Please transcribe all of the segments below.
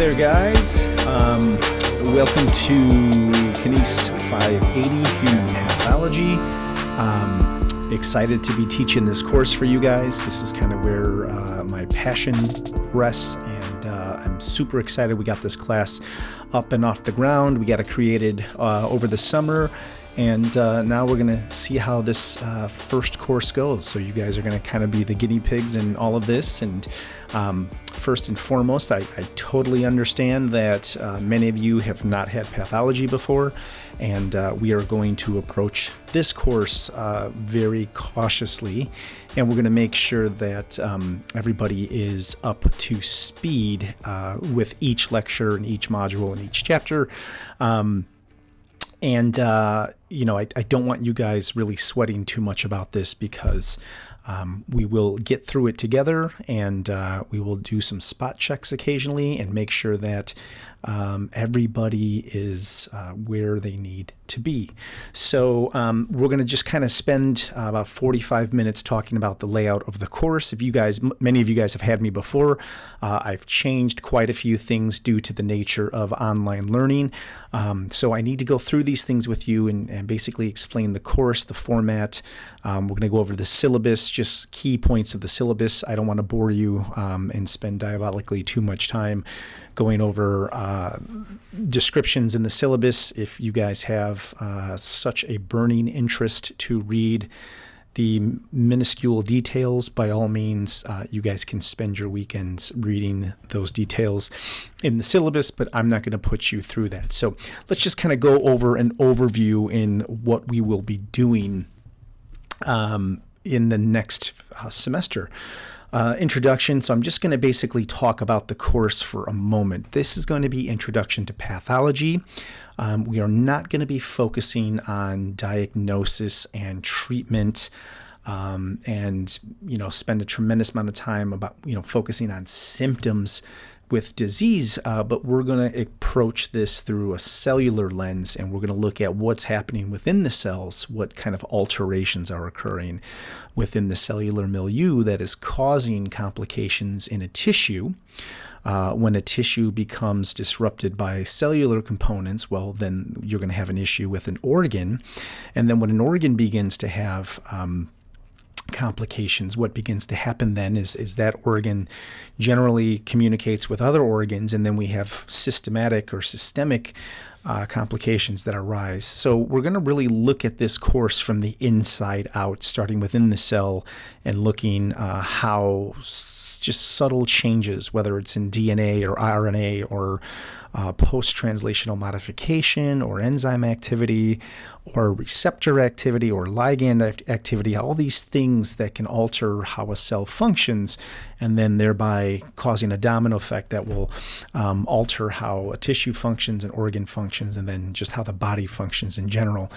there, guys. Welcome to KIN580 Human Pathology. Excited to be teaching this course for you guys. This is kind of where my passion rests, and I'm super excited we got this class up and off the ground. We got it created over the summer, and now we're going to see how this first course goes. So you guys are going to kind of be the guinea pigs in all of this. And first and foremost, I totally understand that many of you have not had pathology before, and we are going to approach this course very cautiously, and we're going to make sure that everybody is up to speed with each lecture and each module and each chapter. I don't want you guys really sweating too much about this, because we will get through it together, and we will do some spot checks occasionally and make sure that everybody is where they need to be. So we're going to just kind of spend about 45 minutes talking about the layout of the course. If you guys, many of you guys have had me before, I've changed quite a few things due to the nature of online learning. So I need to go through these things with you and basically explain the course, the format. We're going to go over the syllabus, just key points of the syllabus. I don't want to bore you and spend diabolically too much time going over descriptions in the syllabus. If you guys have such a burning interest to read the minuscule details, by all means, you guys can spend your weekends reading those details in the syllabus, but I'm not going to put you through that. So let's just kind of go over an overview in what we will be doing in the next semester. Introduction. So I'm just going to basically talk about the course for a moment. This is going to be Introduction to Pathology. We are not going to be focusing on diagnosis and treatment, and spend a tremendous amount of time about focusing on symptoms with disease, but we're going to approach this through a cellular lens, and we're going to look at what's happening within the cells, what kind of alterations are occurring within the cellular milieu that is causing complications in a tissue. When a tissue becomes disrupted by cellular components, well, then you're going to have an issue with an organ. And then when an organ begins to have complications, what begins to happen then is that organ generally communicates with other organs, and then we have systematic or systemic complications that arise. So we're going to really look at this course from the inside out, starting within the cell and looking how just subtle changes, whether it's in DNA or RNA or post-translational modification or enzyme activity or receptor activity or ligand activity, all these things that can alter how a cell functions, and then thereby causing a domino effect that will alter how a tissue functions, an organ functions, and then just how the body functions in general.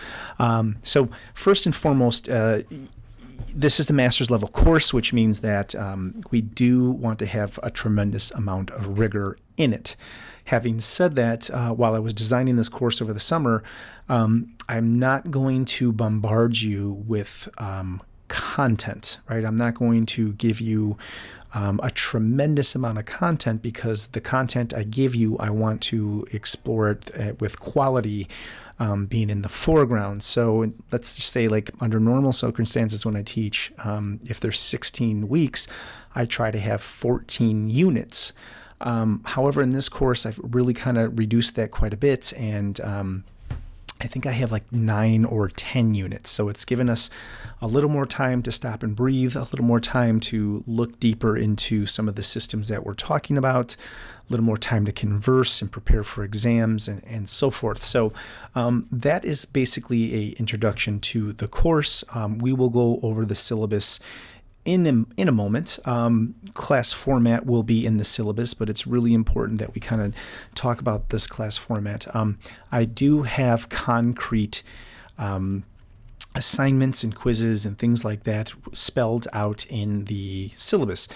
So first and foremost, this is the master's level course, which means that we do want to have a tremendous amount of rigor in it. Having said that, while I was designing this course over the summer, I'm not going to bombard you with content, right? I'm not going to give you a tremendous amount of content, because the content I give you, I want to explore it with quality being in the foreground. So let's just say, like, under normal circumstances when I teach, if there's 16 weeks, I try to have 14 units. However, in this course, I've really kind of reduced that quite a bit, and I think I have like 9 or 10 units. So it's given us a little more time to stop and breathe, a little more time to look deeper into some of the systems that we're talking about, a little more time to converse and prepare for exams and so forth. So that is basically an introduction to the course. We will go over the syllabus in a moment. Class format will be in the syllabus, but it's really important that we kind of talk about this class format. I do have concrete assignments and quizzes and things like that spelled out in the syllabus.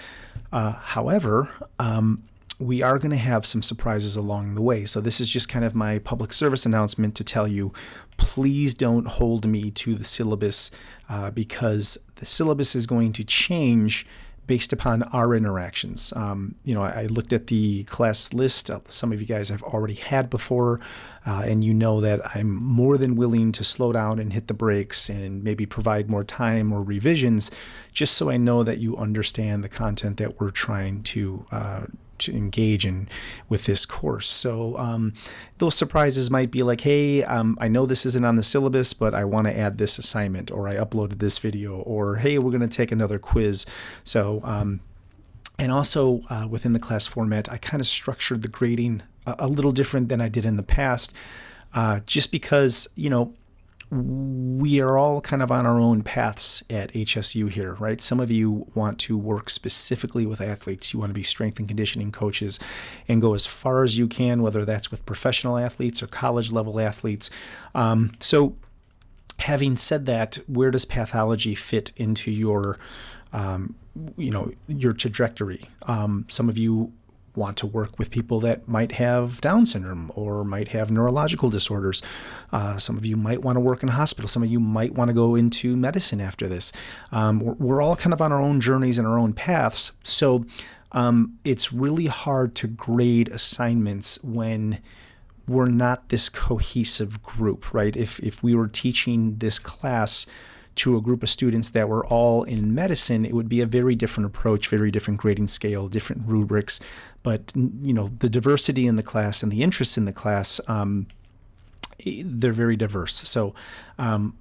However, we are going to have some surprises along the way. So this is just kind of my public service announcement to tell you, please don't hold me to the syllabus, because the syllabus is going to change based upon our interactions. I looked at the class list. Some of you guys I've already had before, and you know that I'm more than willing to slow down and hit the brakes and maybe provide more time or revisions, just so I know that you understand the content that we're trying to engage in with this course. So those surprises might be like, hey, I know this isn't on the syllabus, but I want to add this assignment, or I uploaded this video, or hey, we're going to take another quiz. So and also within the class format, I kind of structured the grading a little different than I did in the past, just because, we are all kind of on our own paths at HSU here, right? Some of you want to work specifically with athletes. You want to be strength and conditioning coaches and go as far as you can, whether that's with professional athletes or college level athletes. So having said that, where does pathology fit into your trajectory? Some of you want to work with people that might have Down syndrome or might have neurological disorders. Some of you might want to work in a hospital. Some of you might want to go into medicine after this. We're all kind of on our own journeys and our own paths. So it's really hard to grade assignments when we're not this cohesive group, right? If we were teaching this class to a group of students that were all in medicine, it would be a very different approach, very different grading scale, different rubrics. But, the diversity in the class and the interests in the class, they're very diverse. So I'm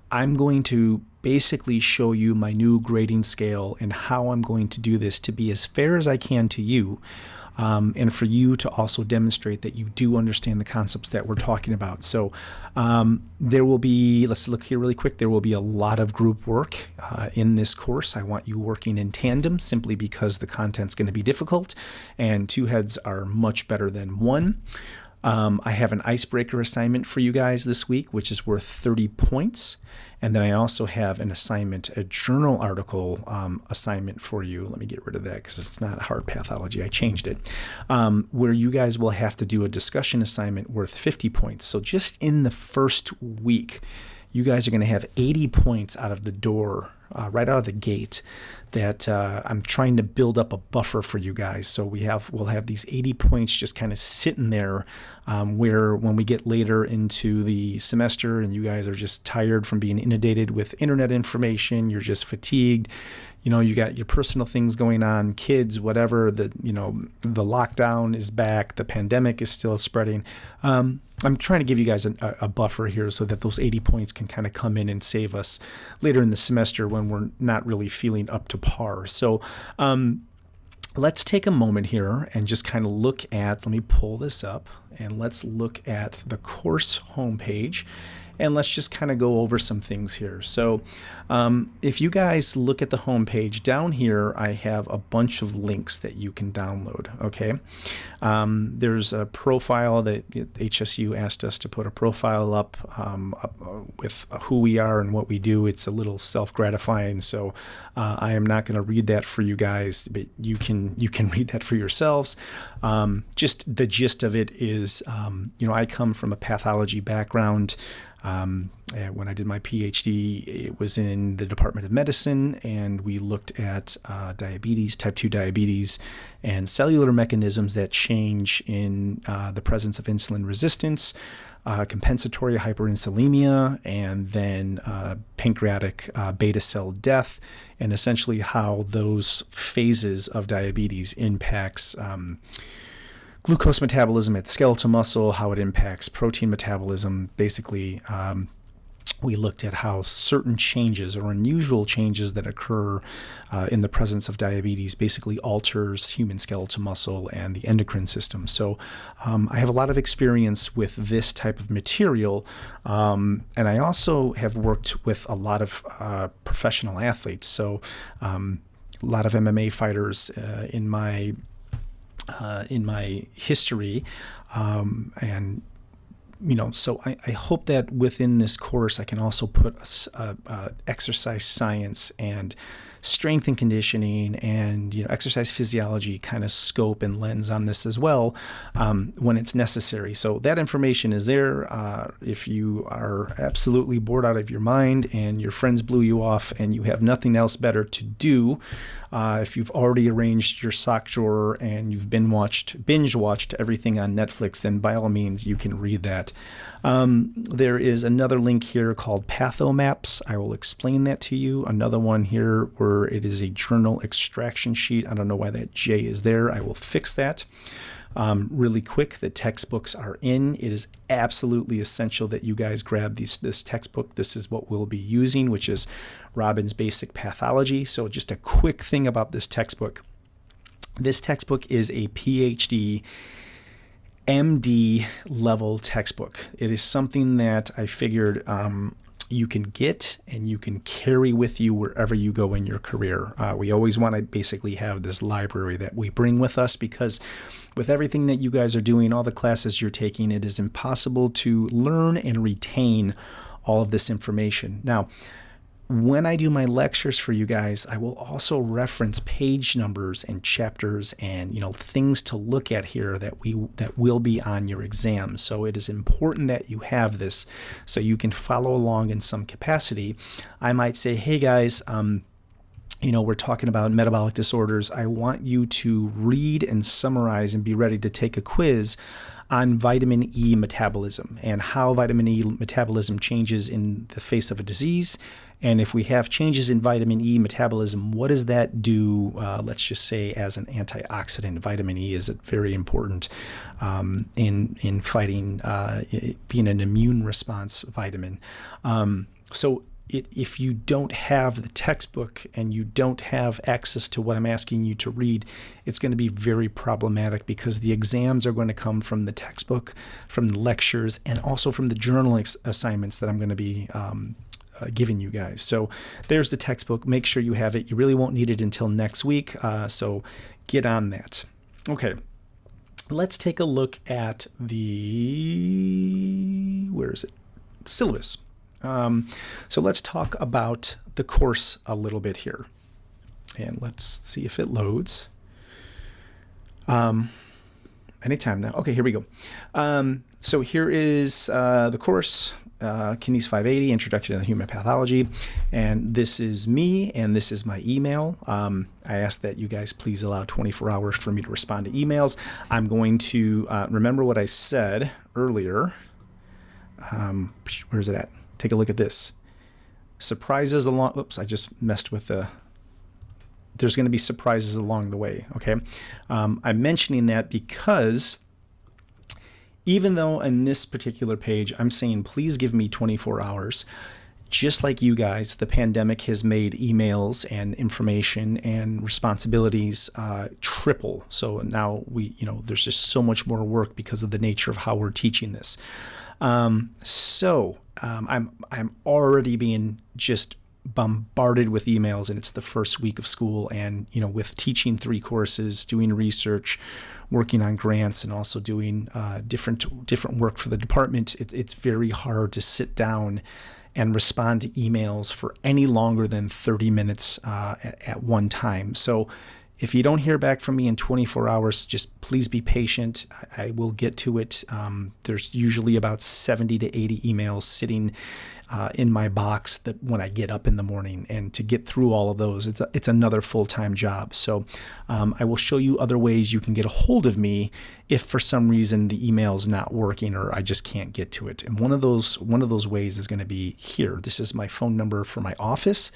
going to basically show you my new grading scale and how I'm going to do this to be as fair as I can to you. And for you to also demonstrate that you do understand the concepts that we're talking about. So there will be, let's look here really quick, there will be a lot of group work in this course. I want you working in tandem simply because the content's going to be difficult and two heads are much better than one. I have an icebreaker assignment for you guys this week, which is worth 30 points. And then I also have an assignment, a journal article assignment for you. Let me get rid of that because it's not hard pathology. I changed it, where you guys will have to do a discussion assignment worth 50 points. So just in the first week, you guys are going to have 80 points out of the door, right out of the gate, that I'm trying to build up a buffer for you guys. So we'll have these 80 points just kind of sitting there, where when we get later into the semester and you guys are just tired from being inundated with internet information, you're just fatigued, you got your personal things going on, kids, whatever, the lockdown is back, the pandemic is still spreading. I'm trying to give you guys a buffer here so that those 80 points can kind of come in and save us later in the semester when we're not really feeling up to par. So let's take a moment here and just kind of look at, let me pull this up, and let's look at the course homepage. And let's just kind of go over some things here. So if you guys look at the homepage down here, I have a bunch of links that you can download. Okay. There's a profile that HSU asked us to put a profile up with who we are and what we do. It's a little self-gratifying. So I am not going to read that for you guys, but you can read that for yourselves. Just the gist of it is, I come from a pathology background. When I did my PhD, it was in the Department of Medicine, and we looked at diabetes, type 2 diabetes, and cellular mechanisms that change in the presence of insulin resistance, compensatory hyperinsulinemia, and then pancreatic beta cell death, and essentially how those phases of diabetes impacts glucose metabolism at the skeletal muscle, how it impacts protein metabolism. Basically, we looked at how certain changes or unusual changes that occur in the presence of diabetes basically alters human skeletal muscle and the endocrine system. So I have a lot of experience with this type of material, and I also have worked with a lot of professional athletes. So a lot of MMA fighters in my history, and So I hope that within this course I can also put exercise science and strength and conditioning and exercise physiology kind of scope and lens on this as well when it's necessary. So that information is there. If you are absolutely bored out of your mind and your friends blew you off and you have nothing else better to do, if you've already arranged your sock drawer and you've binge watched everything on Netflix, then by all means you can read that. There is another link here called Pathomaps. I will explain that to you. Another one here where it is a journal extraction sheet. I don't know why that J is there. I will fix that. Really quick, the textbooks are in. It is absolutely essential that you guys grab this textbook. This is what we'll be using, which is Robin's Basic Pathology. So just a quick thing about this textbook. This textbook is a PhD MD level textbook. It is something that I figured you can get and you can carry with you wherever you go in your career. We always want to basically have this library that we bring with us, because with everything that you guys are doing, all the classes you're taking, it is impossible to learn and retain all of this information. Now, when I do my lectures for you guys, I will also reference page numbers and chapters and things to look at here that will be on your exam. So it is important that you have this so you can follow along in some capacity. I might say, hey guys, we're talking about metabolic disorders. I want you to read and summarize and be ready to take a quiz on vitamin E metabolism and how vitamin E metabolism changes in the face of a disease. And if we have changes in vitamin E metabolism, what does that do, let's just say, as an antioxidant? Vitamin E is very important in fighting, being an immune response vitamin. If you don't have the textbook and you don't have access to what I'm asking you to read, it's going to be very problematic, because the exams are going to come from the textbook, from the lectures, and also from the journal assignments that I'm going to be giving you guys. So there's the textbook. Make sure you have it. You really won't need it until next week, so get on that. Okay. Let's take a look at where is it? Syllabus. So let's talk about the course a little bit here, and let's see if it loads. Anytime now. Okay, here we go. So here is the course, KIN580, Introduction to Human Pathology, and this is me, and this is my email. I ask that you guys please allow 24 hours for me to respond to emails. I'm going to remember what I said earlier. Where is it at? Take a look at this. Surprises along. Oops, I just messed with the. There's going to be surprises along the way. Okay, I'm mentioning that because even though in this particular page I'm saying please give me 24 hours, just like you guys, the pandemic has made emails and information and responsibilities triple. So now there's just so much more work because of the nature of how we're teaching this. I'm already being just bombarded with emails, and it's the first week of school, and with teaching 3 courses, doing research, working on grants, and also doing different work for the department, it's very hard to sit down and respond to emails for any longer than 30 minutes at one time. So if you don't hear back from me in 24 hours, just please be patient. I will get to it. There's usually about 70 to 80 emails sitting in my box that when I get up in the morning, and to get through all of those, it's another full-time job. So I will show you other ways you can get a hold of me if for some reason the email is not working or I just can't get to it. And one of those ways is going to be here. This is my phone number for my office.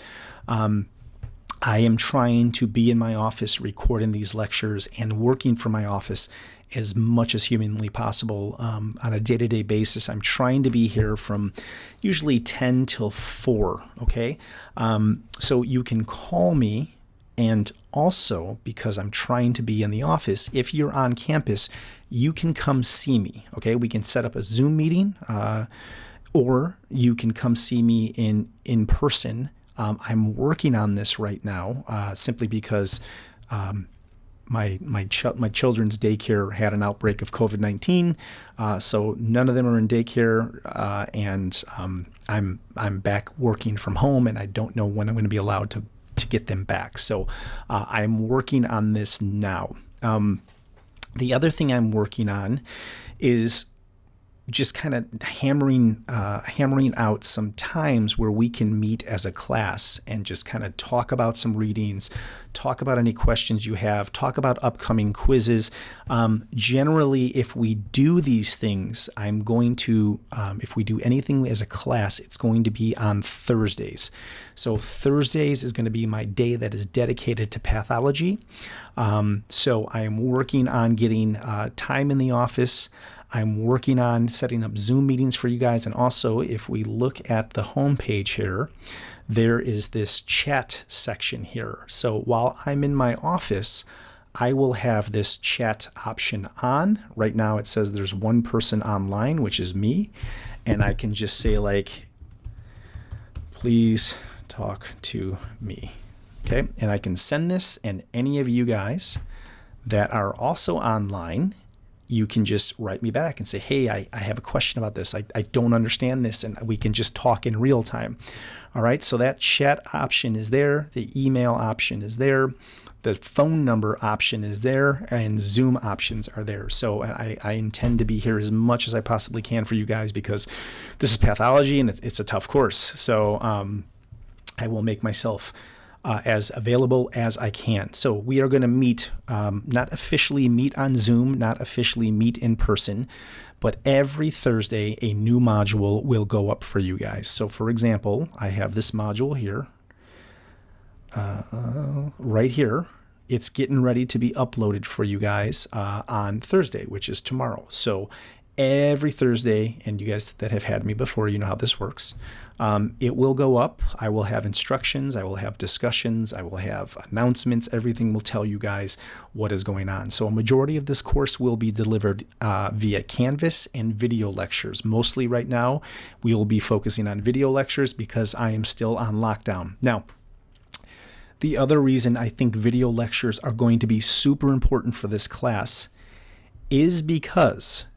I am trying to be in my office recording these lectures and working from my office as much as humanly possible on a day-to-day basis. I'm trying to be here from usually 10 till 4, okay? So you can call me, and also, because I'm trying to be in the office, if you're on campus, you can come see me, okay? We can set up a Zoom meeting, or you can come see me in person. I'm working on this right now simply because my children's daycare had an outbreak of COVID-19, so none of them are in daycare, and I'm back working from home, and I don't know when I'm going to be allowed to get them back. So I'm working on this now. The other thing I'm working on is just kind of hammering out some times where we can meet as a class and just kind of talk about some readings, talk about any questions you have, talk about upcoming quizzes. Generally, if we do these things, I'm going to, if we do anything as a class, it's going to be on Thursdays. So Thursdays is going to be my day that is dedicated to pathology. So I am working on getting time in the office. I'm working on setting up Zoom meetings for you guys. And also, if we look at the home page here, there is this chat section here. So while I'm in my office, I will have this chat option on. Right now it says there's one person online, which is me. And I can just say like, please talk to me. Okay. And I can send this, and any of you guys that are also online, you can just write me back and say, hey, I have a question about this. I don't understand this. And we can just talk in real time. All right. So that chat option is there. The email option is there. The phone number option is there, and Zoom options are there. So I intend to be here as much as I possibly can for you guys, because this is pathology and it's a tough course. So I will make myself as available as I can. So we are going to meet, not officially meet on Zoom, not officially meet in person, but every Thursday a new module will go up for you guys. So for example, I have this module here, right here. It's getting ready to be uploaded for you guys on Thursday, which is tomorrow. So every Thursday, and you guys that have had me before, you know how this works. It will go up. I will have instructions. I will have discussions. I will have announcements. Everything will tell you guys what is going on. So a majority of this course will be delivered via Canvas and video lectures. Mostly right now, we will be focusing on video lectures because I am still on lockdown. Now, the other reason I think video lectures are going to be super important for this class is because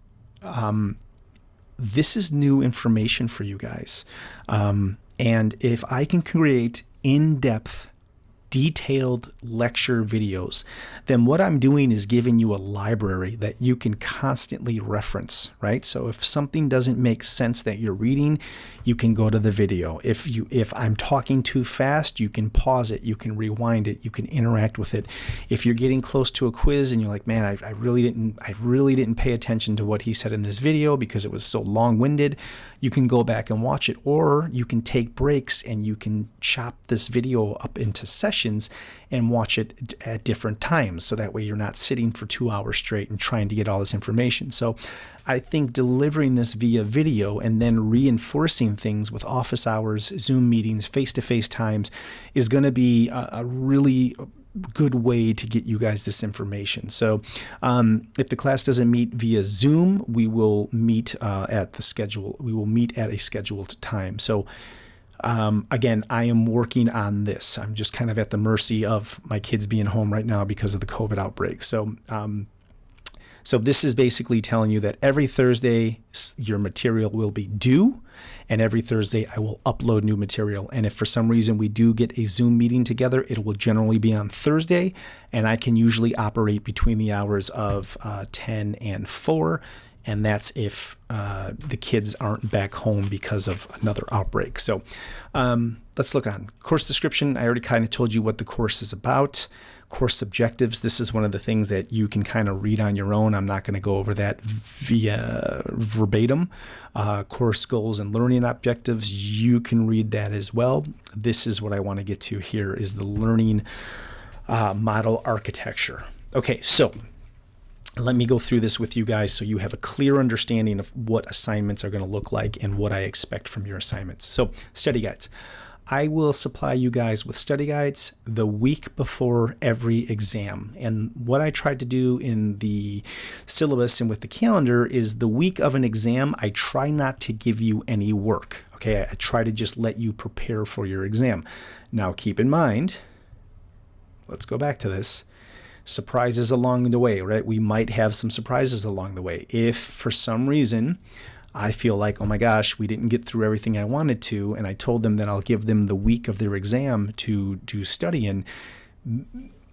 this is new information for you guys. And if I can create in-depth, detailed lecture videos, then what I'm doing is giving you a library that you can constantly reference, right? So if something doesn't make sense that you're reading, you can go to the video. If I'm talking too fast, you can pause it, you can rewind it, you can interact with it. If you're getting close to a quiz and you're like, man, I really didn't pay attention to what he said in this video because it was so long-winded, you can go back and watch it, or you can take breaks and you can chop this video up into sessions and watch it at different times. So that way you're not sitting for 2 hours straight and trying to get all this information. So I think delivering this via video and then reinforcing things with office hours, Zoom meetings, face-to-face times is going to be a really good way to get you guys this information. So if the class doesn't meet via Zoom, we will meet at the schedule. We will meet at a scheduled time. So again, I am working on this. I'm just kind of at the mercy of my kids being home right now because of the COVID outbreak. So so this is basically telling you that every Thursday your material will be due, and every Thursday I will upload new material. And if for some reason we do get a Zoom meeting together, it will generally be on Thursday, and I can usually operate between the hours of 10 and 4. And that's if the kids aren't back home because of another outbreak. So let's look on course description. I already kind of told you what the course is about. Course objectives. This is one of the things that you can kind of read on your own. I'm not going to go over that via verbatim. Course goals and learning objectives. You can read that as well. This is what I want to get to here is the learning model architecture. Okay, so let me go through this with you guys so you have a clear understanding of what assignments are going to look like and what I expect from your assignments. So study guides. I will supply you guys with study guides the week before every exam. And what I tried to do in the syllabus and with the calendar is the week of an exam, I try not to give you any work. Okay, I try to just let you prepare for your exam. Now keep in mind, let's go back to this. surprises along the way, right? We might have some surprises along the way. If for some reason I feel like, oh my gosh, we didn't get through everything I wanted to, and I told them that I'll give them the week of their exam to do study in,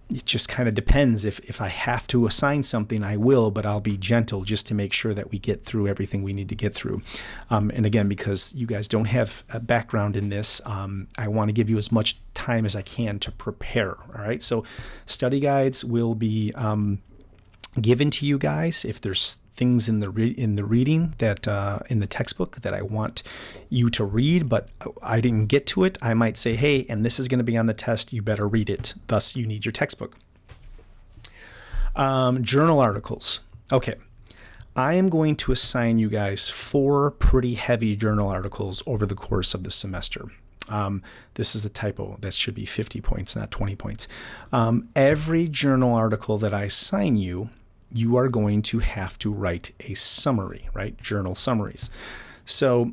it just kind of depends. If I have to assign something, I will, but I'll be gentle just to make sure that we get through everything we need to get through. And again, because you guys don't have a background in this, I want to give you as much time as I can to prepare. All right. So study guides will be given to you guys. If there's things in the reading that in the textbook that I want you to read, but I didn't get to it, I might say, hey, and this is going to be on the test, you better read it. Thus, you need your textbook. Journal articles. Okay. I am going to assign you guys 4 pretty heavy journal articles over the course of the semester. This is a typo. That should be 50 points, not 20 points. Every journal article that I assign you, you are going to have to write a summary, right? Journal summaries. So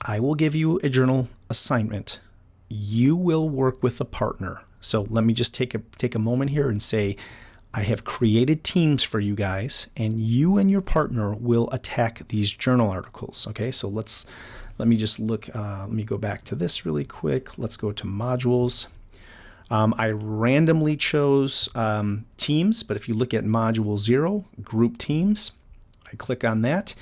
I will give you a journal assignment. You will work with a partner. So let me just take a moment here and say, I have created teams for you guys, and you and your partner will attack these journal articles. Okay, so let me just look. Let me go back to this really quick. Let's go to modules. I randomly chose teams, but if you look at module 0, group teams, I click on that,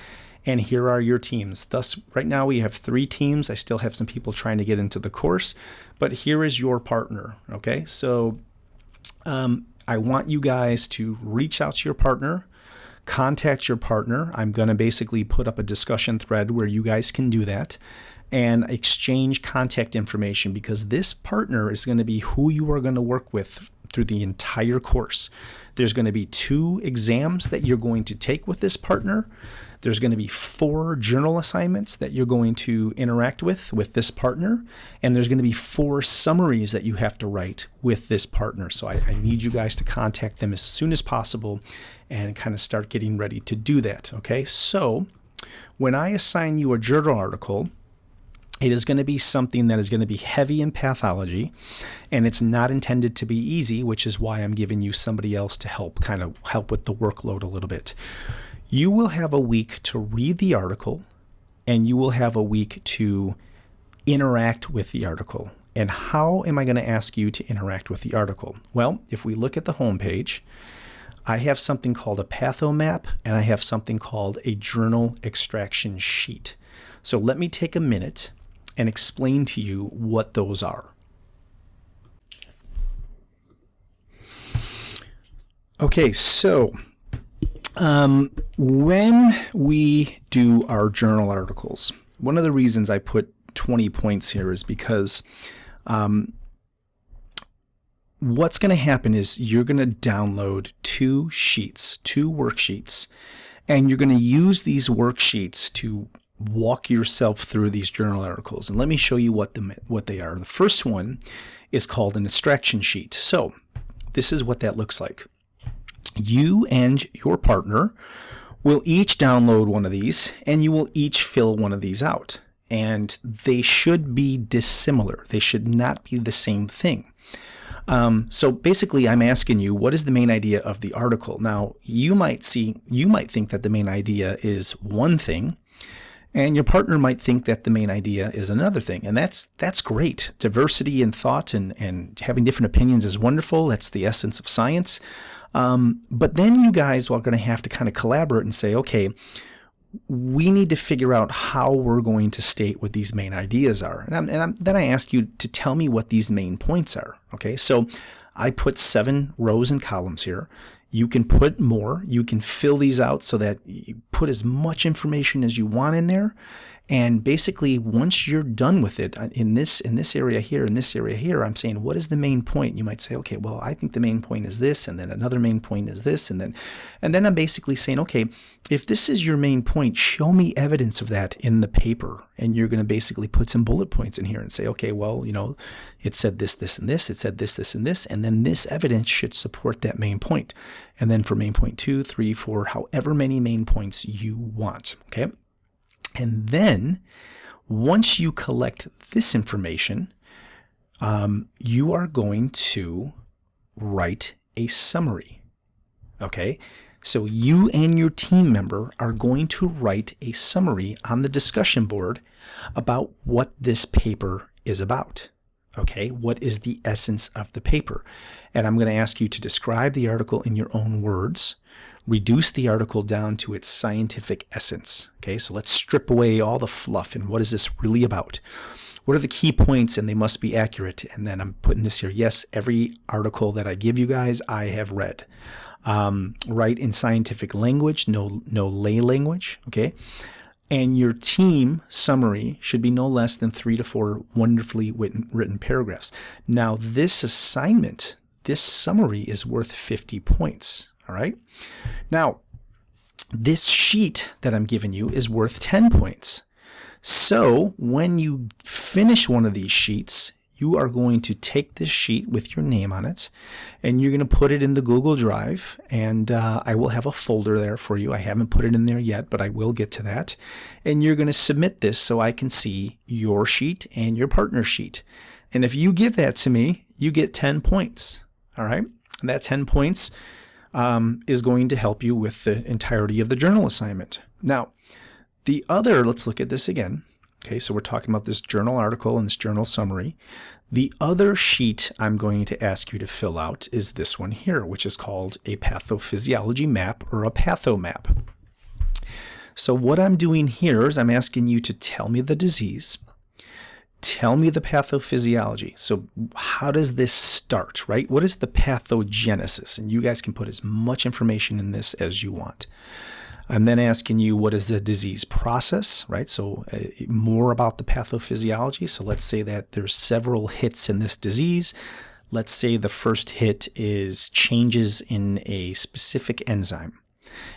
and here are your teams. Thus, right now we have 3 teams. I still have some people trying to get into the course, but here is your partner. Okay, so I want you guys to reach out to your partner, contact your partner. I'm going to basically put up a discussion thread where you guys can do that and exchange contact information, because this partner is going to be who you are going to work with through the entire course. There's going to be 2 exams that you're going to take with this partner. There's going to be 4 journal assignments that you're going to interact with this partner. And there's going to be 4 summaries that you have to write with this partner. So I need you guys to contact them as soon as possible and kind of start getting ready to do that. Okay, so when I assign you a journal article, it is going to be something that is going to be heavy in pathology, and it's not intended to be easy, which is why I'm giving you somebody else to help with the workload a little bit. You will have a week to read the article, and you will have a week to interact with the article. And how am I going to ask you to interact with the article? Well, if we look at the home page, I have something called a patho map, and I have something called a journal extraction sheet. So let me take a minute and explain to you what those are. Okay, so when we do our journal articles, one of the reasons I put 20 points here is because what's going to happen is you're going to download 2 worksheets, and you're going to use these worksheets to walk yourself through these journal articles. And let me show you what they are. The first one is called an extraction sheet. So this is what that looks like. You and your partner will each download one of these, and you will each fill one of these out. And they should be dissimilar. They should not be the same thing. So basically, I'm asking you, what is the main idea of the article? Now, you might think that the main idea is one thing, and your partner might think that the main idea is another thing. And that's great. Diversity in thought and having different opinions is wonderful. That's the essence of science. But then you guys are going to have to kind of collaborate and say, okay, we need to figure out how we're going to state what these main ideas are. Then I ask you to tell me what these main points are. Okay, so I put 7 rows and columns here. You can put more. You can fill these out so that you put as much information as you want in there. And basically, once you're done with it, in this area here, in this area here, I'm saying, what is the main point? You might say, okay, well, I think the main point is this, and then another main point is this, and then I'm basically saying, okay, if this is your main point, show me evidence of that in the paper. And you're going to basically put some bullet points in here and say, okay, well, it said this, this, and this, it said this, this, and this, and then this evidence should support that main point. And then for main point 2, 3, 4, however many main points you want, okay? And then once you collect this information, you are going to write a summary. Okay? So you and your team member are going to write a summary on the discussion board about what this paper is about. Okay, what is the essence of the paper? And I'm going to ask you to describe the article in your own words, reduce the article down to its scientific essence. Okay, so let's strip away all the fluff and what is this really about? What are the key points, and they must be accurate. And then I'm putting this here. Yes, every article that I give you guys, I have read. Write in scientific language, no lay language. Okay. And your team summary should be no less than 3 to 4 wonderfully written paragraphs. Now, this assignment, this summary is worth 50 points. All right. Now, this sheet that I'm giving you is worth 10 points. So when you finish one of these sheets, you are going to take this sheet with your name on it, and you're going to put it in the Google Drive, and I will have a folder there for you. I haven't put it in there yet, but I will get to that. And you're going to submit this so I can see your sheet and your partner sheet. And if you give that to me, you get 10 points. All right? And that 10 points is going to help you with the entirety of the journal assignment. Now, let's look at this again. Okay, so we're talking about this journal article and this journal summary. The other sheet I'm going to ask you to fill out is this one here, which is called a pathophysiology map, or a patho map. So what I'm doing here is I'm asking you to tell me the disease, tell me the pathophysiology. So how does this start, right? What is the pathogenesis? And you guys can put as much information in this as you want. I'm then asking you, what is the disease process, right? So more about the pathophysiology. So let's say that there's several hits in this disease. Let's say the first hit is changes in a specific enzyme.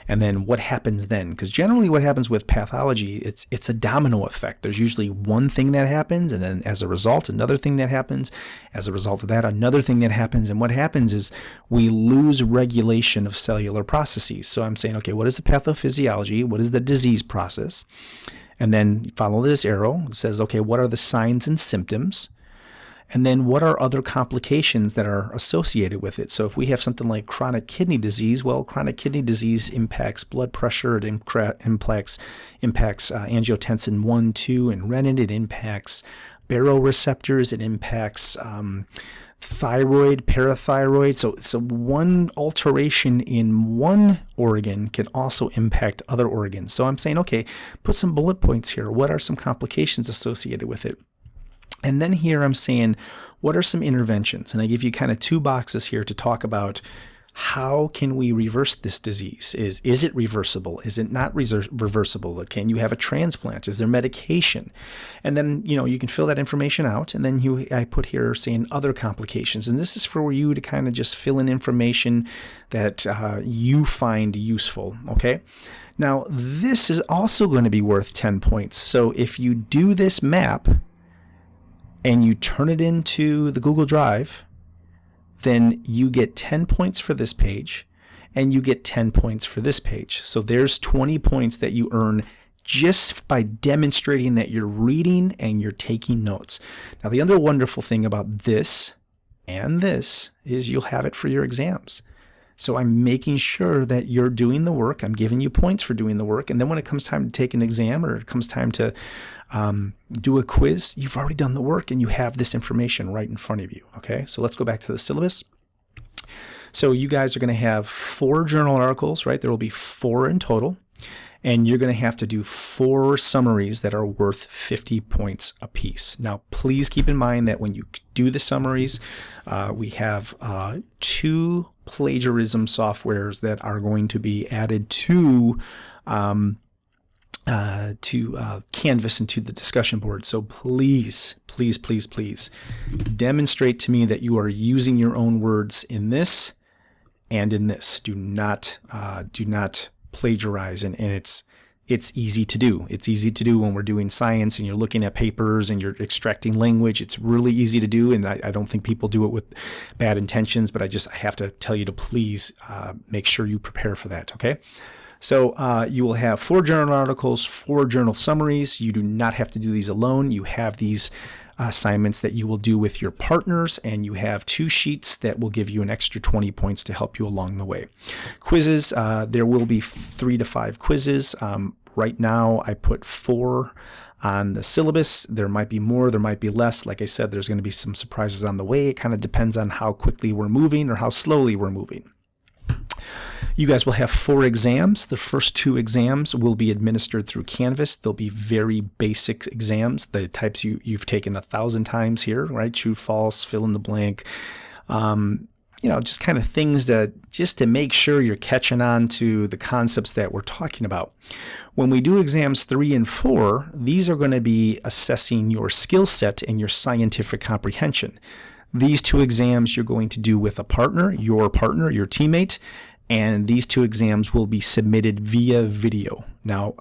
And then what happens then? Because generally what happens with pathology, it's a domino effect. There's usually one thing that happens, and then as a result, another thing that happens. As a result of that, another thing that happens. And what happens is we lose regulation of cellular processes. So I'm saying, okay, what is the pathophysiology? What is the disease process? And then follow this arrow. It says, okay, what are the signs and symptoms? And then what are other complications that are associated with it? So if we have something like chronic kidney disease, well, chronic kidney disease impacts blood pressure, it impacts angiotensin 1, 2, and renin, it impacts baroreceptors, it impacts thyroid, parathyroid. So one alteration in one organ can also impact other organs. So I'm saying, okay, put some bullet points here. What are some complications associated with it? And then here I'm saying, what are some interventions? And I give you kind of 2 boxes here to talk about how can we reverse this disease? Is it reversible? Is it not reversible? Can you have a transplant? Is there medication? And then, you can fill that information out. And then I put here saying other complications. And this is for you to kind of just fill in information that you find useful. Okay. Now, this is also going to be worth 10 points. So if you do this map, and you turn it into the Google Drive, then you get 10 points for this page, and you get 10 points for this page. So there's 20 points that you earn just by demonstrating that you're reading and you're taking notes. Now, the other wonderful thing about this and this is you'll have it for your exams. So I'm making sure that you're doing the work. I'm giving you points for doing the work. And then when it comes time to take an exam, or it comes time to do a quiz, you've already done the work and you have this information right in front of you. Okay, so let's go back to the syllabus. So you guys are going to have 4 journal articles, right? There will be 4 in total. And you're going to have to do 4 summaries that are worth 50 points apiece. Now, please keep in mind that when you do the summaries, we have 2 plagiarism softwares that are going to be added to Canvas and to the discussion board. So please, please, please, please demonstrate to me that you are using your own words in this and in this. Do not plagiarize, and it's easy to do. It's easy to do when we're doing science and you're looking at papers and you're extracting language. It's really easy to do, and I don't think people do it with bad intentions, but I have to tell you to please make sure you prepare for that, okay? So you will have 4 journal articles, 4 journal summaries. You do not have to do these alone. You have these assignments that you will do with your partners, and you have 2 sheets that will give you an extra 20 points to help you along the way. Quizzes, there will be 3 to 5 quizzes. Right now, I put 4 on the syllabus. There might be more, there might be less. Like I said, there's going to be some surprises on the way. It kind of depends on how quickly we're moving or how slowly we're moving. You guys will have 4 exams. The first 2 exams will be administered through Canvas. They'll be very basic exams, the types you've taken 1,000 times here, right? True, false, fill in the blank. Just kind of things just to make sure you're catching on to the concepts that we're talking about. When we do exams 3 and 4, these are going to be assessing your skill set and your scientific comprehension. These 2 exams you're going to do with a partner, your teammate, and these 2 exams will be submitted via video. Now,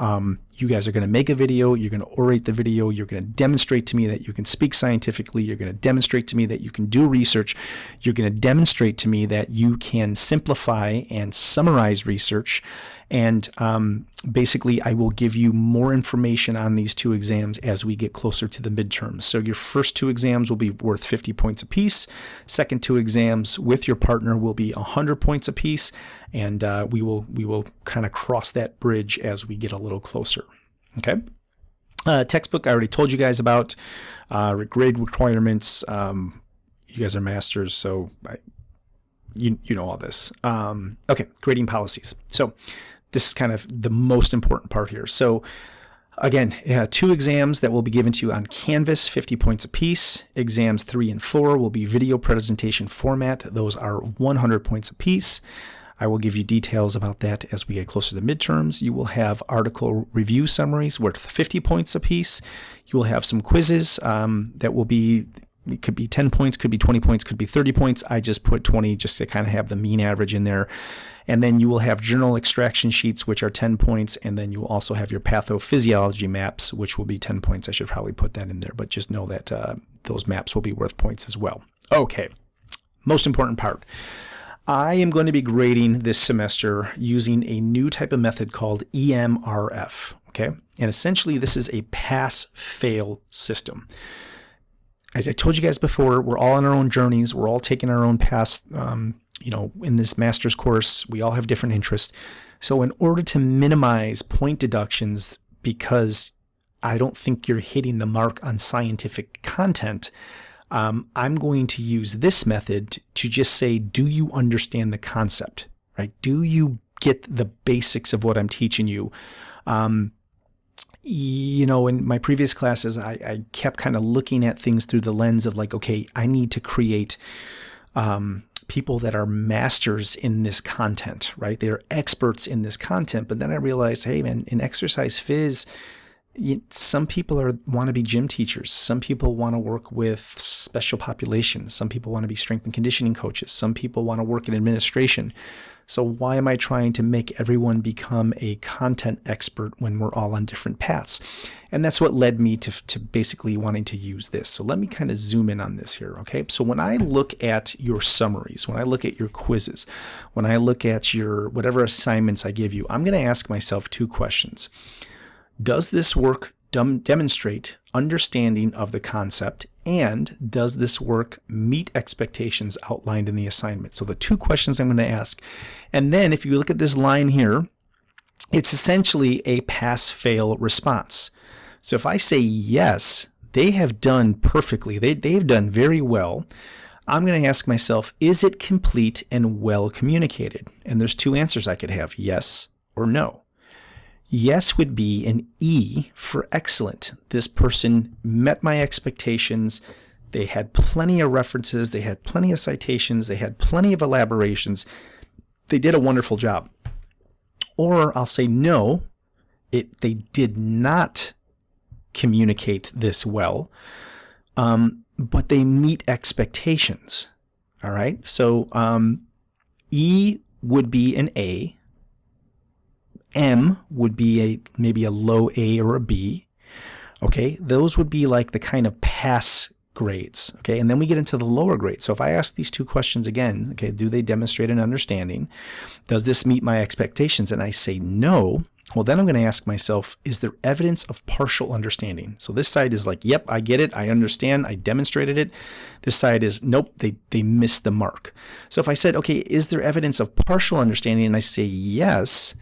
you guys are going to make a video, you're going to orate the video, you're going to demonstrate to me that you can speak scientifically, you're going to demonstrate to me that you can do research, you're going to demonstrate to me that you can simplify and summarize research, and basically I will give you more information on these 2 exams as we get closer to the midterms. So your first 2 exams will be worth 50 points apiece. Second 2 exams with your partner will be 100 points apiece, and we will kind of cross that bridge as we get a little closer. Okay. Textbook I already told you guys about. Grade requirements. You guys are masters, so you know all this. Okay, grading policies. So this is kind of the most important part here. So again, 2 exams that will be given to you on Canvas, 50 points apiece. Exams 3 and 4 will be video presentation format. Those are 100 points apiece. I will give you details about that as we get closer to the midterms. You will have article review summaries worth 50 points apiece. You will have some quizzes that will be, it could be 10 points, could be 20 points, could be 30 points. I just put 20 just to kind of have the mean average in there. And then you will have journal extraction sheets, which are 10 points. And then you will also have your pathophysiology maps, which will be 10 points. I should probably put that in there, but just know that those maps will be worth points as well. Okay, most important part. I am going to be grading this semester using a new type of method called EMRF, okay? And essentially, this is a pass-fail system. As I told you guys before, we're all on our own journeys. We're all taking our own paths, in this master's course. We all have different interests. So in order to minimize point deductions, because I don't think you're hitting the mark on scientific content, I'm going to use this method to just say, do you understand the concept, right? Do you get the basics of what I'm teaching you? In my previous classes, I kept kind of looking at things through the lens of like, okay, I need to create people that are masters in this content, right? They're experts in this content. But then I realized, hey, man, in exercise phys, some people want to be gym teachers. Some people want to work with special populations. Some people want to be strength and conditioning coaches. Some people want to work in administration. So why am I trying to make everyone become a content expert when we're all on different paths? And that's what led me to basically wanting to use this. So let me kind of zoom in on this here, okay? So when I look at your summaries, when I look at your quizzes, when I look at your whatever assignments I give you, I'm going to ask myself 2 questions. Does this work demonstrate understanding of the concept, and does this work meet expectations outlined in the assignment? So the 2 questions I'm going to ask. And then if you look at this line here, it's essentially a pass-fail response. So if I say yes, they have done perfectly, they've done very well, I'm going to ask myself, is it complete and well communicated? And there's 2 answers I could have, yes or no. Yes would be an E for excellent. This person met my expectations. They had plenty of references. They had plenty of citations. They had plenty of elaborations. They did a wonderful job. Or I'll say no, they did not communicate this well, but they meet expectations. All right. So E would be an A. M would be maybe a low A or a B. Okay, those would be like the kind of pass grades. Okay, and then we get into the lower grades. So if I ask these 2 questions again, okay, do they demonstrate an understanding? Does this meet my expectations? And I say no. Well, then I'm going to ask myself, is there evidence of partial understanding? So this side is like, yep, I get it. I understand. I demonstrated it. This side is, nope, they missed the mark. So if I said, okay, is there evidence of partial understanding? And I say yes,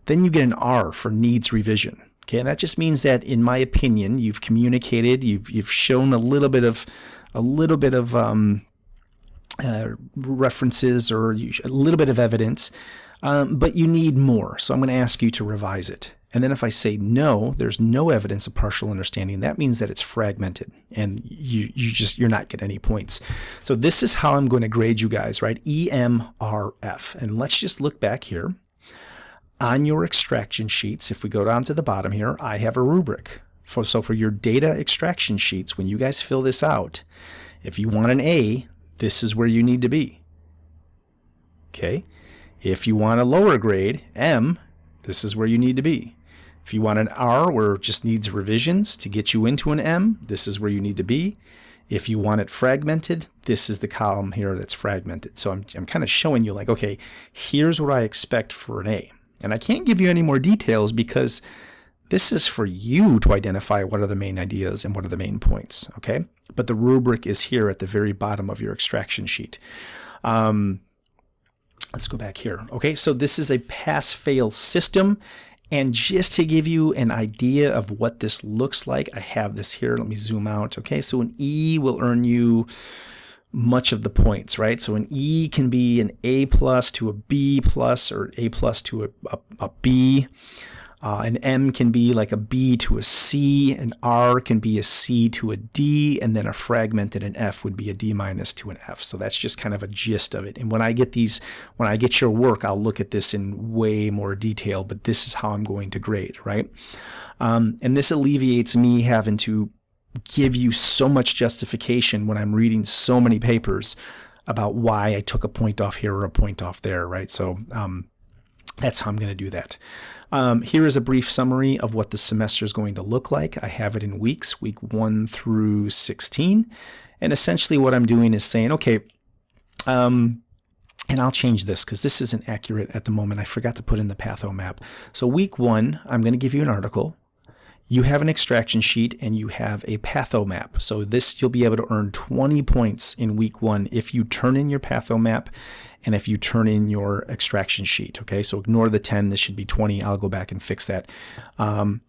then you get an R for needs revision. Okay, and that just means that, in my opinion, you've communicated, you've shown a little bit of references or a little bit of evidence, but you need more. So I'm going to ask you to revise it. And then if I say no, there's no evidence of partial understanding, that means that it's fragmented and you're not getting any points. So this is how I'm going to grade you guys, right? EMRF. And let's just look back here. On your extraction sheets, if we go down to the bottom here, I have a rubric. So for your data extraction sheets, when you guys fill this out, if you want an A, this is where you need to be. Okay? If you want a lower grade, M, this is where you need to be. If you want an R where it just needs revisions to get you into an M, this is where you need to be. If you want it fragmented, this is the column here that's fragmented. So I'm kind of showing you like, okay, here's what I expect for an A. And I can't give you any more details because this is for you to identify what are the main ideas and what are the main points, okay? But the rubric is here at the very bottom of your extraction sheet. Let's go back here. Okay, so this is a pass-fail system. And just to give you an idea of what this looks like, I have this here. Let me zoom out. Okay, so an E will earn you much of the points, right? So an E can be an A plus to a B plus, or A plus to a B. An M can be like a B to a C. An R can be a C to a D. And then a fragmented, an F would be a D minus to an F. So that's just kind of a gist of it. And when I get your work, I'll look at this in way more detail, but this is how I'm going to grade, right? And this alleviates me having to give you so much justification when I'm reading so many papers about why I took a point off here or a point off there, right? So that's how I'm going to do that. Here is a brief summary of what the semester is going to look like. I have it in weeks, week 1 through 16. And essentially what I'm doing is saying, okay, and I'll change this because this isn't accurate at the moment. I forgot to put in the patho map. So week 1, I'm going to give you an article. You have an extraction sheet and you have a patho map. So this, you'll be able to earn 20 points in week 1 if you turn in your patho map and if you turn in your extraction sheet. Okay, so ignore the 10. This should be 20. I'll go back and fix that.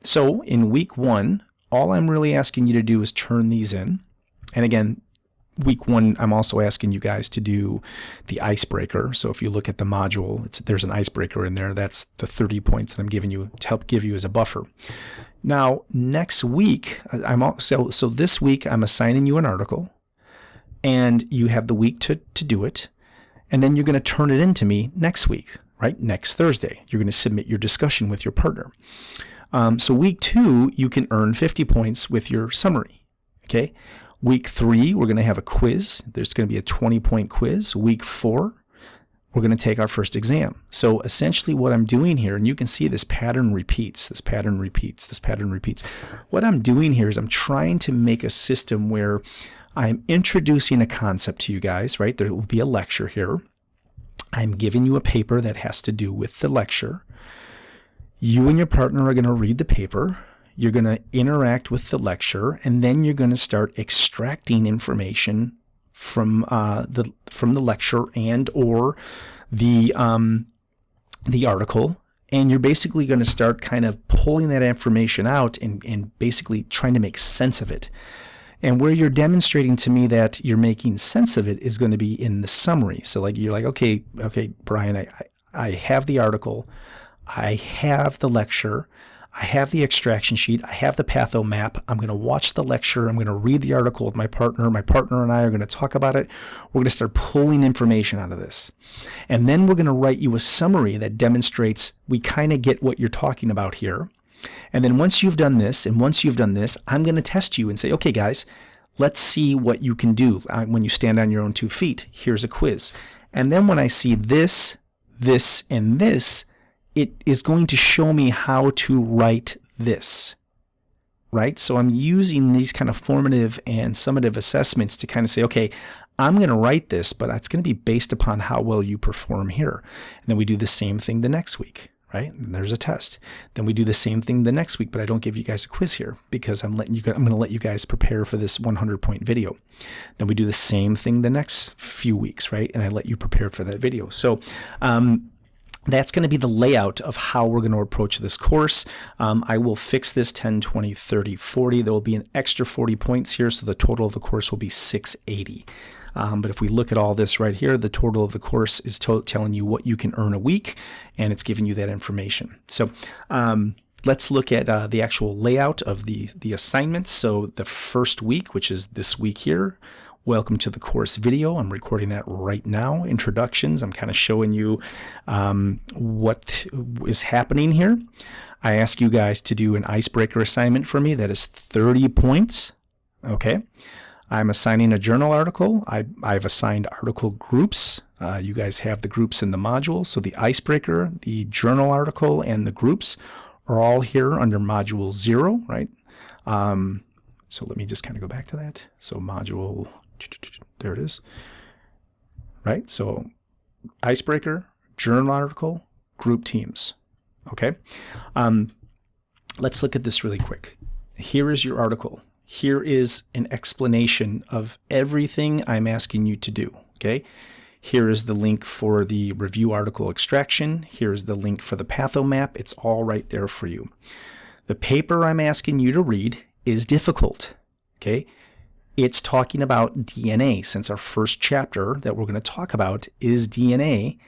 So in week 1, all I'm really asking you to do is turn these in. And again, week 1, I'm also asking you guys to do the icebreaker. So if you look at the module, there's an icebreaker in there. That's the 30 points that I'm giving you to help give you as a buffer. Now, next week, so this week, I'm assigning you an article, and you have the week to do it, and then you're going to turn it in to me next week, right? Next Thursday. You're going to submit your discussion with your partner. So week 2, you can earn 50 points with your summary, okay? Week 3, we're going to have a quiz. There's going to be a 20-point quiz. Week 4, we're going to take our first exam. So essentially what I'm doing here, and you can see this pattern repeats, this pattern repeats, this pattern repeats. What I'm doing here is I'm trying to make a system where I'm introducing a concept to you guys, right? There will be a lecture here. I'm giving you a paper that has to do with the lecture. You and your partner are going to read the paper. You're going to interact with the lecture, and then you're going to start extracting information from the lecture and or the article, and you're basically going to start kind of pulling that information out and basically trying to make sense of it. And where you're demonstrating to me that you're making sense of it is going to be in the summary. So like you're like, okay, Brian, I have the article, I have the lecture, I have the extraction sheet, I have the patho map, I'm going to watch the lecture, I'm going to read the article with my partner and I are going to talk about it. We're going to start pulling information out of this. And then we're going to write you a summary that demonstrates we kind of get what you're talking about here. And then once you've done this, I'm going to test you and say, okay, guys, let's see what you can do when you stand on your own 2 feet. Here's a quiz. And then when I see this, this, and this, it is going to show me how to write this, right? So I'm using these kind of formative and summative assessments to kind of say, okay, I'm going to write this, but it's going to be based upon how well you perform here. And then we do the same thing the next week, right? And there's a test. Then we do the same thing the next week, but I don't give you guys a quiz here because I'm going to let you guys prepare for this 100-point video. Then we do the same thing the next few weeks, right? And I let you prepare for that video. So that's going to be the layout of how we're going to approach this course. I will fix this 10, 20, 30, 40. There will be an extra 40 points here, so the total of the course will be 680. But if we look at all this right here, the total of the course is telling you what you can earn a week, and it's giving you that information. So let's look at the actual layout of the assignments. So the first week, which is this week here, welcome to the course video. I'm recording that right now. Introductions. I'm kind of showing you what is happening here. I ask you guys to do an icebreaker assignment for me. That is 30 points. Okay. I'm assigning a journal article. I've assigned article groups. You guys have the groups in the module. So the icebreaker, the journal article, and the groups are all here under module 0, right? So let me just kind of go back to that. So module, there it is, right? So icebreaker, journal article, group teams, okay? Let's look at this really quick. Here is your article. Here is an explanation of everything I'm asking you to do, okay? Here is the link for the review article extraction. Here's the link for the pathomap. It's all right there for you. The paper I'm asking you to read is difficult, okay? It's talking about DNA. Since our first chapter that we're going to talk about is DNA,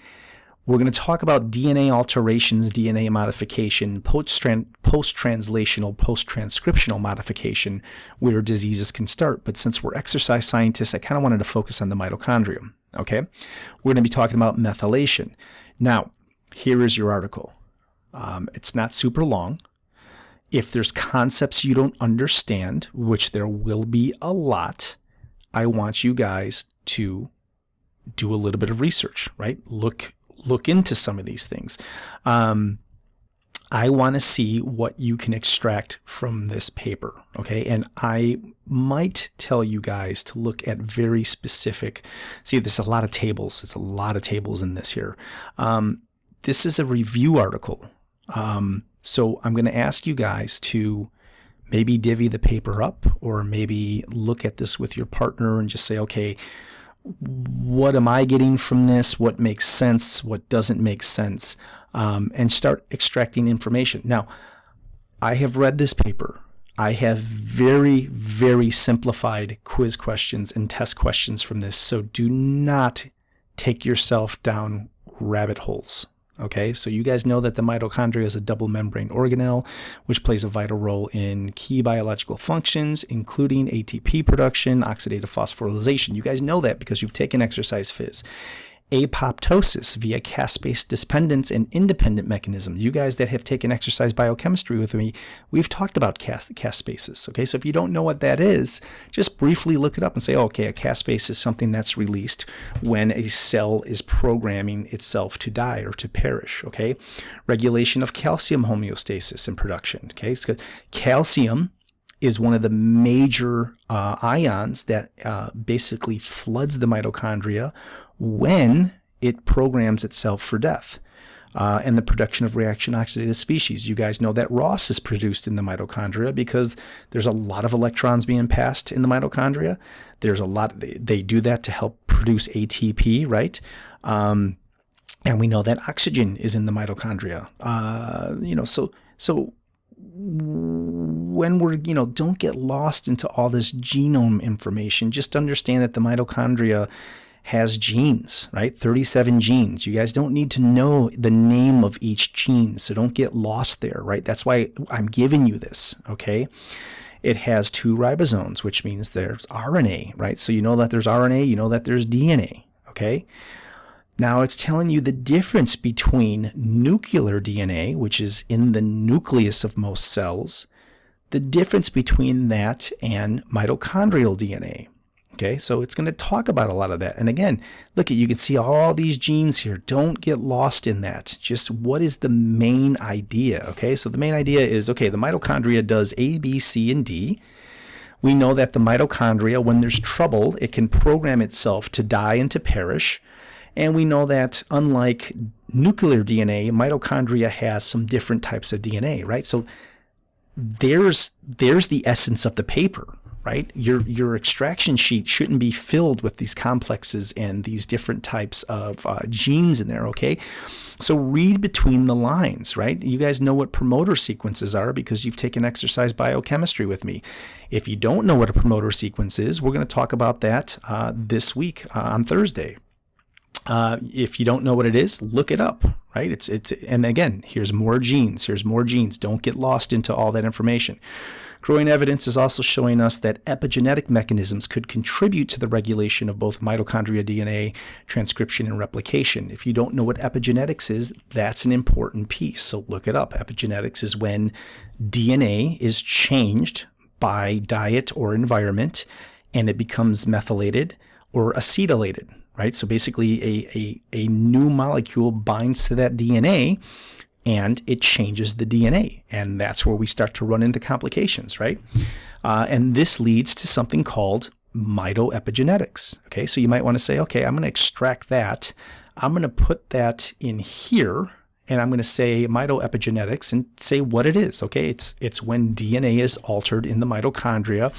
we're going to talk about DNA alterations, DNA modification, post-translational, post-transcriptional modification, where diseases can start. But since we're exercise scientists, I kind of wanted to focus on the mitochondria, okay? We're going to be talking about methylation. Now, here is your article. It's not super long. If there's concepts you don't understand, which there will be a lot, I want you guys to do a little bit of research, right? Look into some of these things. I want to see what you can extract from this paper, okay? And I might tell you guys to look at very specific, see, there's a lot of tables. It's a lot of tables in this here. This is a review article. So I'm going to ask you guys to maybe divvy the paper up, or maybe look at this with your partner and just say, okay, what am I getting from this? What makes sense? What doesn't make sense? And start extracting information. Now, I have read this paper. I have very, very simplified quiz questions and test questions from this. So do not take yourself down rabbit holes. Okay, so you guys know that the mitochondria is a double membrane organelle, which plays a vital role in key biological functions, including ATP production, oxidative phosphorylation. You guys know that because you've taken exercise phys. Apoptosis via caspase dependent and independent mechanisms. You guys that have taken exercise biochemistry with me, we've talked about caspases. Okay, so if you don't know what that is, just briefly look it up and say, oh, okay, a caspase is something that's released when a cell is programming itself to die or to perish. Okay, regulation of calcium homeostasis and production. Okay, so calcium is one of the major ions that basically floods the mitochondria when it programs itself for death, and the production of reaction oxidative species. You guys know that ROS is produced in the mitochondria because there's a lot of electrons being passed in the mitochondria. There's a lot, they do that to help produce ATP, right? And we know that oxygen is in the mitochondria. So when we're, don't get lost into all this genome information. Just understand that the mitochondria has genes, right? 37 genes. You guys don't need to know the name of each gene, so don't get lost there, right? That's why I'm giving you this, okay? It has 2 ribosomes, which means there's RNA, right? So you know that there's RNA, you know that there's DNA, okay? Now it's telling you the difference between nuclear DNA, which is in the nucleus of most cells, the difference between that and mitochondrial DNA. Okay, so it's going to talk about a lot of that. And again, look, you can see all these genes here. Don't get lost in that. Just what is the main idea? Okay, so the main idea is, okay, the mitochondria does A, B, C, and D. We know that the mitochondria, when there's trouble, it can program itself to die and to perish. And we know that unlike nuclear DNA, mitochondria has some different types of DNA, right? So there's the essence of the paper, right? Your extraction sheet shouldn't be filled with these complexes and these different types of genes in there, okay? So read between the lines, right? You guys know what promoter sequences are because you've taken exercise biochemistry with me. If you don't know what a promoter sequence is, we're going to talk about that this week on Thursday. If you don't know what it is, look it up, right? And again, here's more genes. Don't get lost into all that information. Growing evidence is also showing us that epigenetic mechanisms could contribute to the regulation of both mitochondria DNA transcription and replication. If you don't know what epigenetics is, that's an important piece. So look it up. Epigenetics is when DNA is changed by diet or environment and it becomes methylated or acetylated. Right? So basically a new molecule binds to that DNA and it changes the DNA. And that's where we start to run into complications, right? And this leads to something called mitoepigenetics. Okay, so you might want to say, okay, I'm going to extract that. I'm going to put that in here and I'm going to say mitoepigenetics and say what it is. Okay, it's when DNA is altered in the mitochondria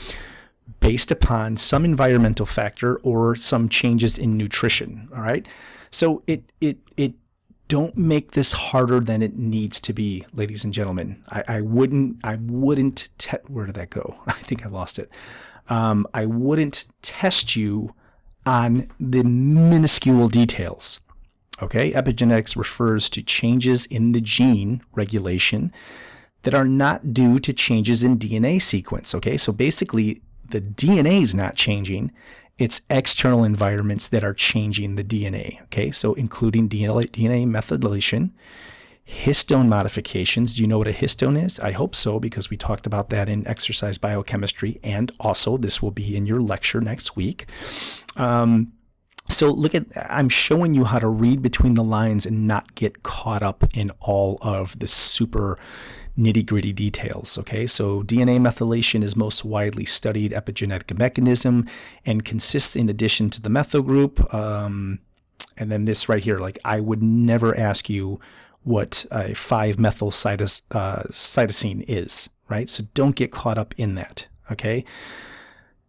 based upon some environmental factor or some changes in nutrition. All right. So it don't make this harder than it needs to be, ladies and gentlemen. I wouldn't where did that go? I think I lost it. I wouldn't test you on the minuscule details. Okay. Epigenetics refers to changes in the gene regulation that are not due to changes in DNA sequence. Okay. So basically, the DNA is not changing. It's external environments that are changing the DNA. Okay, so including DNA methylation, histone modifications. Do you know what a histone is? I hope so, because we talked about that in exercise biochemistry, and also this will be in your lecture next week. So I'm showing you how to read between the lines and not get caught up in all of the super nitty-gritty details, okay? So DNA methylation is most widely studied epigenetic mechanism and consists in addition to the methyl group. And then this right here, like I would never ask you what a 5-methyl cytosine is, right? So don't get caught up in that, okay?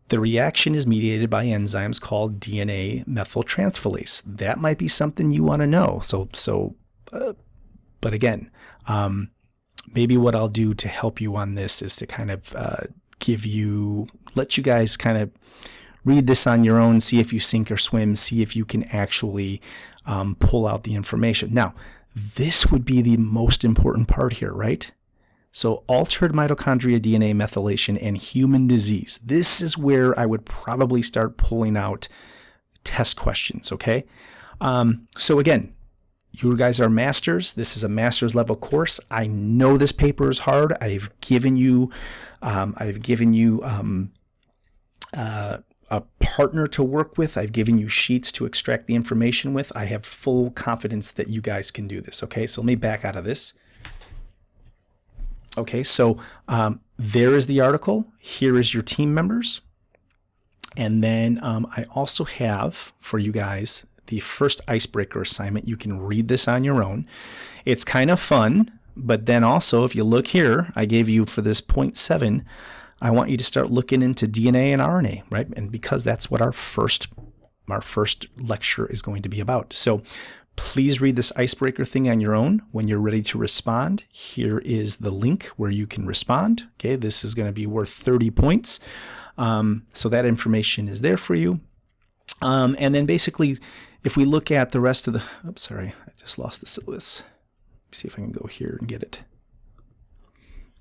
The reaction is mediated by enzymes called DNA methyltransferase. That might be something you want to know. But again, maybe what I'll do to help you on this is to kind of let you guys kind of read this on your own, see if you sink or swim, see if you can actually pull out the information. Now, this would be the most important part here, right? So altered mitochondria DNA methylation and human disease. This is where I would probably start pulling out test questions, okay? So again, you guys are masters. This is a master's level course. I know this paper is hard. I've given you a partner to work with. I've given you sheets to extract the information with. I have full confidence that you guys can do this. Okay, so let me back out of this. Okay, so there is the article. Here is your team members. And then I also have for you guys the first icebreaker assignment. You can read this on your own. It's kind of fun, but then also if you look here, I gave you for this 0.7, I want you to start looking into DNA and RNA, right? And because that's what our first lecture is going to be about. So please read this icebreaker thing on your own. When you're ready to respond, here is the link where you can respond. Okay, this is going to be worth 30 points. So that information is there for you. And then basically, if we look at the rest of the, oops, sorry, I just lost the syllabus. Let me see if I can go here and get it.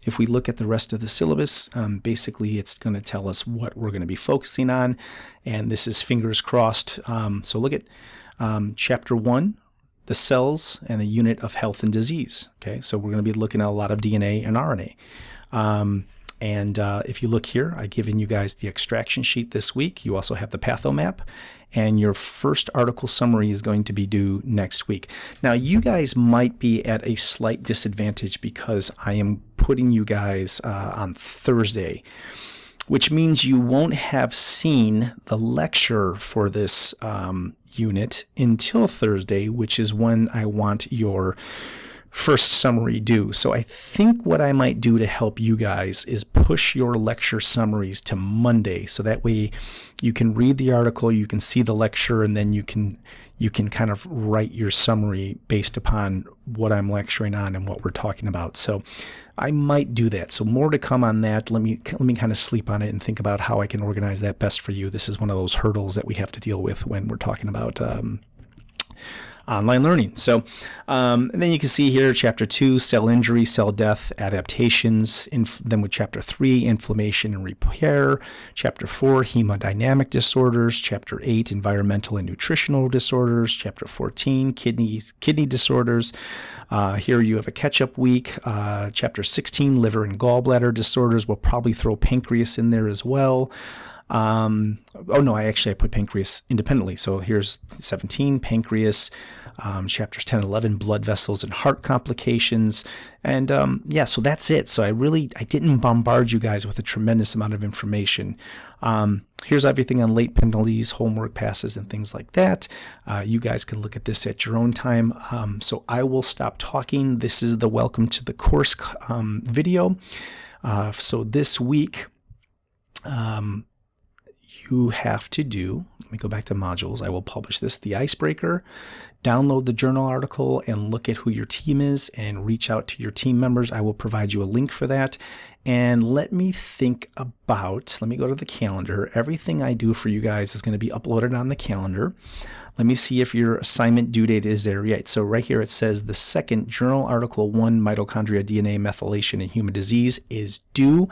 If we look at the rest of the syllabus, basically it's going to tell us what we're going to be focusing on. And this is fingers crossed. So look at Chapter 1, the cells and the unit of health and disease. Okay, so we're going to be looking at a lot of DNA and RNA. And if you look here, I've given you guys the extraction sheet this week. You also have the patho map, and your first article summary is going to be due next week. Now, you guys might be at a slight disadvantage because I am putting you guys on Thursday, which means you won't have seen the lecture for this unit until Thursday, which is when I want your first summary due. So I think what I might do to help you guys is push your lecture summaries to Monday. So that way you can read the article, you can see the lecture, and then you can kind of write your summary based upon what I'm lecturing on and what we're talking about. So I might do that. So more to come on that. Let me kind of sleep on it and think about how I can organize that best for you. This is one of those hurdles that we have to deal with when we're talking about online learning. So and then you can see here chapter 2, cell injury, cell death, adaptations. Then with chapter 3, inflammation and repair. Chapter 4, hemodynamic disorders. Chapter 8, environmental and nutritional disorders. Chapter 14, kidney disorders. Here you have a catch-up week. Chapter 16, liver and gallbladder disorders. We'll probably throw pancreas in there as well. Oh no, I put pancreas independently. So here's 17, pancreas, chapters 10 and 11, blood vessels and heart complications. And yeah, so that's it. So I didn't bombard you guys with a tremendous amount of information. Here's everything on late penalties, homework passes, and things like that. You guys can look at this at your own time. So I will stop talking. This is the welcome to the course video. So this week, you have to do, let me go back to modules. I will publish this, the Icebreaker, download the journal article and look at who your team is and reach out to your team members. I will provide you a link for that. And let me think about, let me go to the calendar. Everything I do for you guys is going to be uploaded on the calendar. Let me see if your assignment due date is there yet. So right here it says the second journal article 1, mitochondria, DNA, methylation, and human disease is due.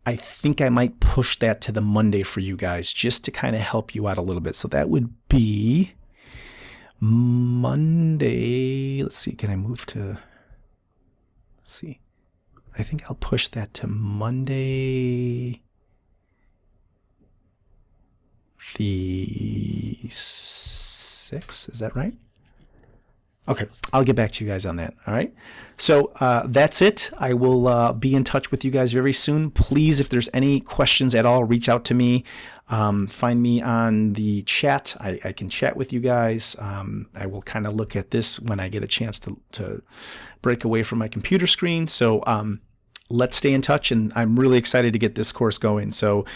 I think I might push that to the Monday for you guys just to kind of help you out a little bit. So that would be Monday. Let's see, can I move to, let's see. I think I'll push that to Monday the 6th. Is that right? Okay, I'll get back to you guys on that. All right. So that's it. I will be in touch with you guys very soon. Please, if there's any questions at all, reach out to me. Find me on the chat. I can chat with you guys. I will kind of look at this when I get a chance to break away from my computer screen. So let's stay in touch, and I'm really excited to get this course going. So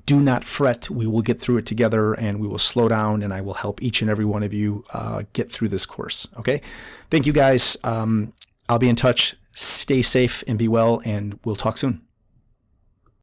do not fret. We will get through it together, and we will slow down, and I will help each and every one of you get through this course. Okay? Thank you, guys. I'll be in touch. Stay safe and be well, and we'll talk soon.